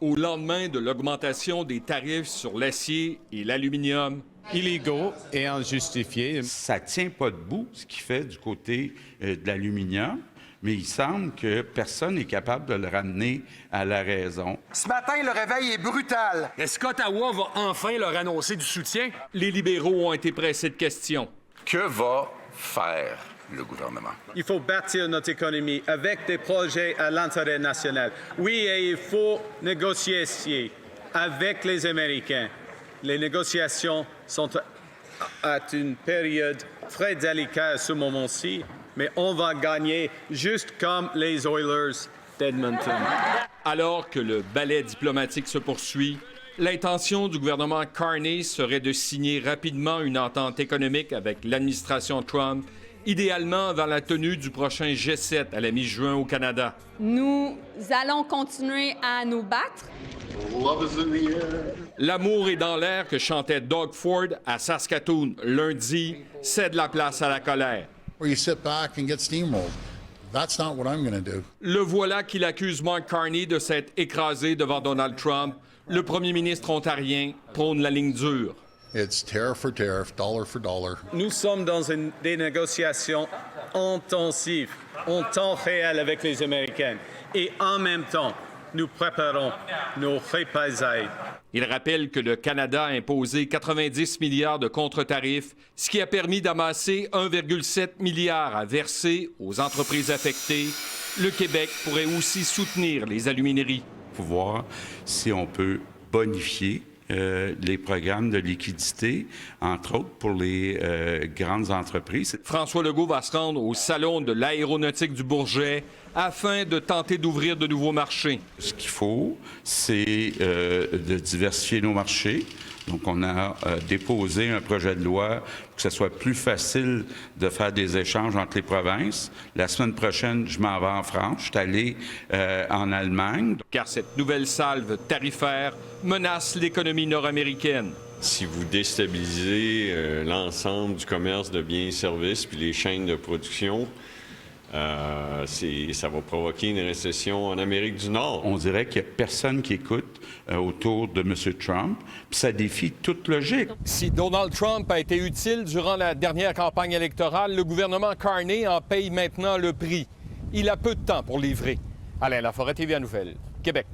au lendemain de l'augmentation des tarifs sur l'acier et l'aluminium. Illégaux et injustifiés. Ça ne tient pas debout, ce qui fait du côté de l'aluminium, mais il semble que personne n'est capable de le ramener à la raison. Ce matin, le réveil est brutal. Est-ce qu'Ottawa va enfin leur annoncer du soutien? Les libéraux ont été pressés de questions. Que va faire le gouvernement? Il faut bâtir notre économie avec des projets à l'intérêt national. Oui, et il faut négocier avec les Américains. Les négociations sont à une période très délicate à ce moment-ci, mais on va gagner juste comme les Oilers d'Edmonton. Alors que le ballet diplomatique se poursuit, l'intention du gouvernement Carney serait de signer rapidement une entente économique avec l'administration Trump, idéalement avant la tenue du prochain G7 à la mi-juin au Canada. Nous allons continuer à nous battre. L'amour est dans l'air que chantait Doug Ford à Saskatoon lundi cède la place à la colère. Le voilà qu'il accuse Mark Carney de s'être écrasé devant Donald Trump. Le premier ministre ontarien prône la ligne dure. It's tariff for tariff, dollar for dollar. Nous sommes dans des négociations intensives, en temps réel avec les Américains. Et en même temps, nous préparons nos représailles. Il rappelle que le Canada a imposé 90 milliards de contre-tarifs, ce qui a permis d'amasser 1,7 milliard à verser aux entreprises affectées. Le Québec pourrait aussi soutenir les alumineries. Pour voir si on peut bonifier les programmes de liquidité, entre autres pour les grandes entreprises. François Legault va se rendre au Salon de l'aéronautique du Bourget afin de tenter d'ouvrir de nouveaux marchés. Ce qu'il faut, c'est de diversifier nos marchés. Donc, on a déposé un projet de loi pour que ce soit plus facile de faire des échanges entre les provinces. La semaine prochaine, je m'en vais en France. Je suis allé en Allemagne. Car cette nouvelle salve tarifaire menace l'économie nord-américaine. Si vous déstabilisez l'ensemble du commerce de biens et services puis les chaînes de production, ça va provoquer une récession en Amérique du Nord. On dirait qu'il n'y a personne qui écoute autour de M. Trump, puis ça défie toute logique. Si Donald Trump a été utile durant la dernière campagne électorale, le gouvernement Carney en paye maintenant le prix. Il a peu de temps pour livrer. Alain Laforêt, TVA Nouvelles, Québec.